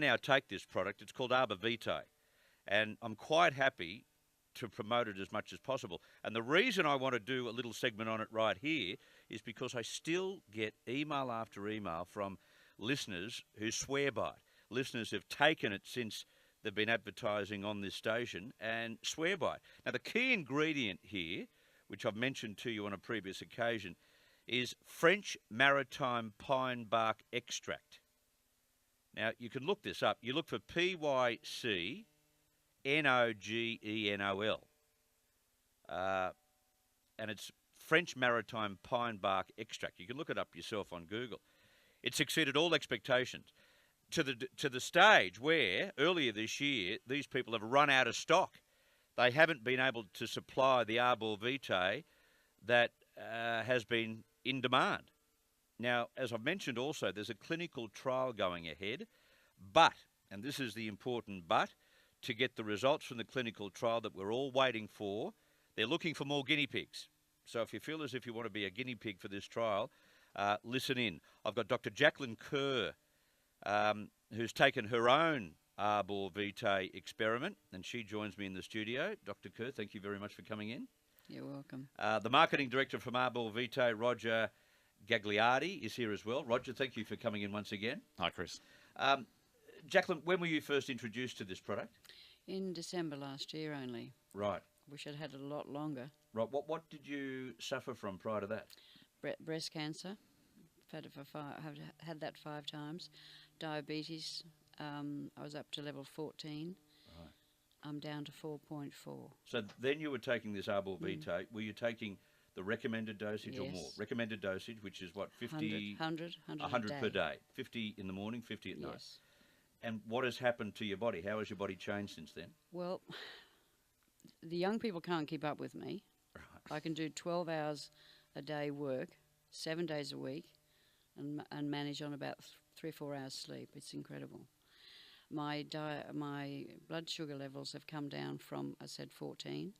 now take this product. It's called Arbor Vitae, and I'm quite happy to promote it as much as possible. And the reason I want to do a little segment on it right here is because I still get email after email from listeners who swear by it. Listeners who've taken it since they've been advertising on this station and swear by it. Now, the key ingredient here, which I've mentioned to you on a previous occasion, is French maritime pine bark extract. Now, you can look this up. You look for PYCNOGENOL. And it's French maritime pine bark extract. You can look it up yourself on Google. It's exceeded all expectations to the stage where earlier this year these people have run out of stock. They haven't been able to supply the Arbor Vitae that has been in demand. Now, as I've mentioned also, there's a clinical trial going ahead, but, and this is the important but, to get the results from the clinical trial that we're all waiting for, they're looking for more guinea pigs. So if you feel as if you want to be a guinea pig for this trial, listen in. I've got Dr. Jacqueline Kerr, who's taken her own Arbor Vitae experiment, and she joins me in the studio. Dr. Kerr, thank you very much for coming in. You're welcome. The marketing director from Arbor Vitae, Roger Gagliardi, is here as well. Roger, thank you for coming in once again. Hi, Chris. Jacqueline, when were you first introduced to this product? In December last year only. Right. Wish I'd had it a lot longer. Right. What did you suffer from prior to that? Breast cancer. I've had that 5 times. Diabetes. I was up to level 14. Right. I'm down to 4.4. So then you were taking this Arbor Vitae. Were you taking the recommended dosage or Yes. more? Recommended dosage, which is what, 50? 100 per day. 50 in the morning, 50 at night. Yes. And what has happened to your body? How has your body changed since then? Well, the young people can't keep up with me. Right. I can do 12 hours a day work, 7 days a week, and manage on about 3 or 4 hours sleep. It's incredible. My blood sugar levels have come down from, I said, 14.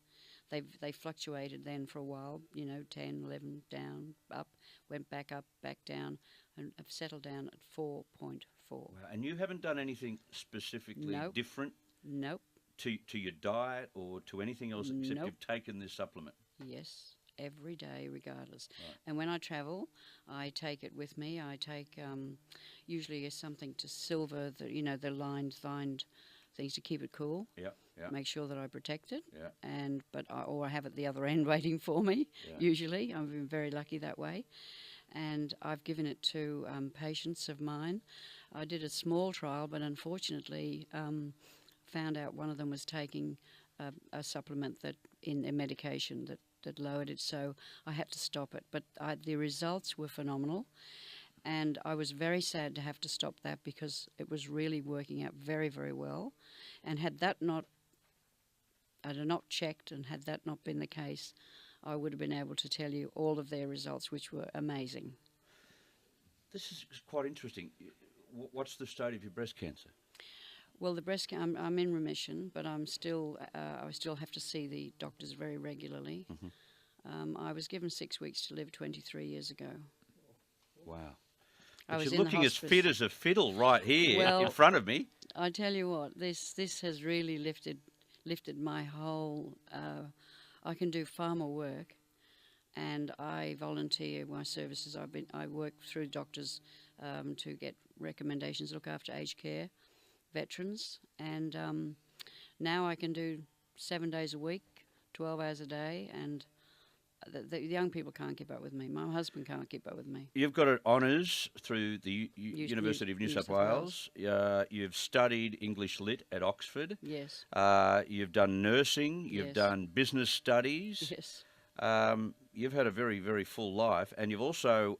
They fluctuated then for a while, 10, 11, down, up, went back up, back down, and have settled down at 4.4. Wow. And you haven't done anything specifically different Nope. to your diet or to anything else except Nope. you've taken this supplement? Yes, every day, regardless. Right. And when I travel, I take it with me. I take usually something to silver, the lined things to keep it cool. Yeah. Make sure that I protect it. Yeah. Or I have it at the other end waiting for me. Yeah. Usually, I've been very lucky that way. And I've given it to patients of mine. I did a small trial, but unfortunately found out one of them was taking a supplement that in a medication that lowered it, so I had to stop it. But the results were phenomenal, and I was very sad to have to stop that because it was really working out very, very well. And had I not checked and had that not been the case, I would have been able to tell you all of their results, which were amazing. This is quite interesting. What's the state of your breast cancer? Well, I'm in remission, but I still have to see the doctors very regularly. Mm-hmm. I was given 6 weeks to live 23 years ago. Wow. I But was you're in the looking as hospice. fit as a fiddle right here Well, in front of me. I tell you what, this has really lifted my whole. I can do far more work, and I volunteer my services. I work through doctors to get recommendations, look after aged care, veterans, and now I can do 7 days a week, 12 hours a day, and the young people can't keep up with me. My husband can't keep up with me. You've got honours through the University of New South Wales. You've studied English Lit at Oxford. Yes. You've done nursing. You've Yes. done business studies. Yes. You've had a very, very full life, and you've also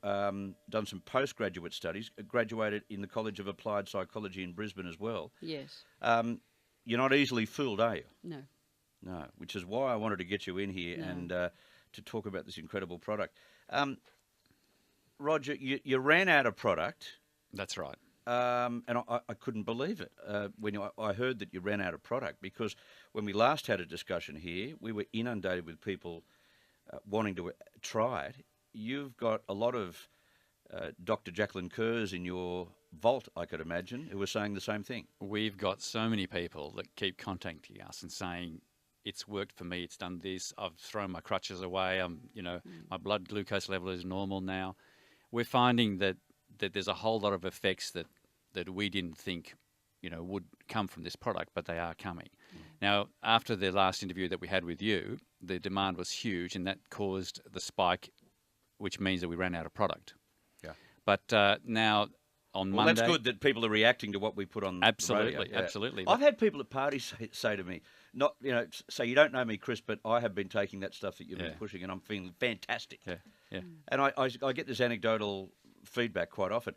done some postgraduate studies, graduated in the College of Applied Psychology in Brisbane as well. Yes. You're not easily fooled, are you? No. No, which is why I wanted to get you in here and to talk about this incredible product. Roger, you ran out of product. That's right. And I couldn't believe it when I heard that you ran out of product, because when we last had a discussion here, we were inundated with people wanting to try it. You've got a lot of Dr. Jacqueline Kerr's in your vault, I could imagine, who were saying the same thing. We've got so many people that keep contacting us and saying, it's worked for me, it's done this, I've thrown my crutches away, my blood glucose level is normal now. We're finding that there's a whole lot of effects that we didn't think, would come from this product, but they are coming. Now, after the last interview that we had with you, the demand was huge, and that caused the spike, which means that we ran out of product. Yeah. But now on Well, Monday... that's good that people are reacting to what we put on Absolutely, the radio. absolutely. I've had people at parties say to me, not, say, you don't know me, Chris, but I have been taking that stuff that you've been pushing and I'm feeling fantastic. Yeah. And I get this anecdotal feedback quite often.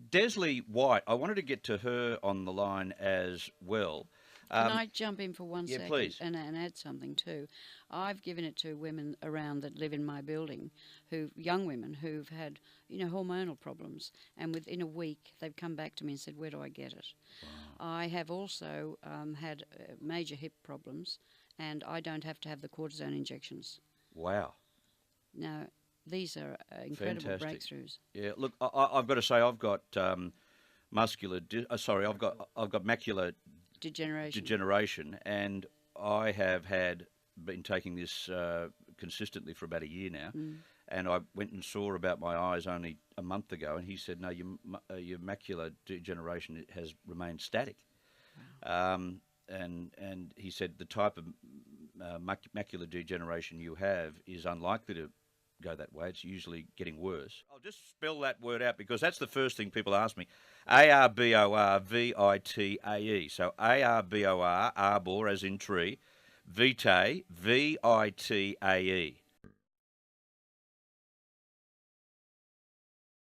Desley White, I wanted to get to her on the line as well. Can I jump in for 1 second please. and add something too? I've given it to women around that live in my building, young women who've had, hormonal problems, and within a week they've come back to me and said, "Where do I get it?" Wow. I have also had major hip problems, and I don't have to have the cortisone injections. Wow. Now, these are incredible Fantastic. Breakthroughs. Yeah, look, I've got to say I've got I've got macular degeneration, and I have been taking this consistently for about a year now. And I went and saw about my eyes only a month ago, and he said, "No, your macular degeneration has remained static." Wow. And he said the type of macular degeneration you have is unlikely to go that way. It's usually getting worse. I'll just spell that word out because that's the first thing people ask me. ARBORVITAE. So ARBOR, arbor as in tree, vitae, VITAE.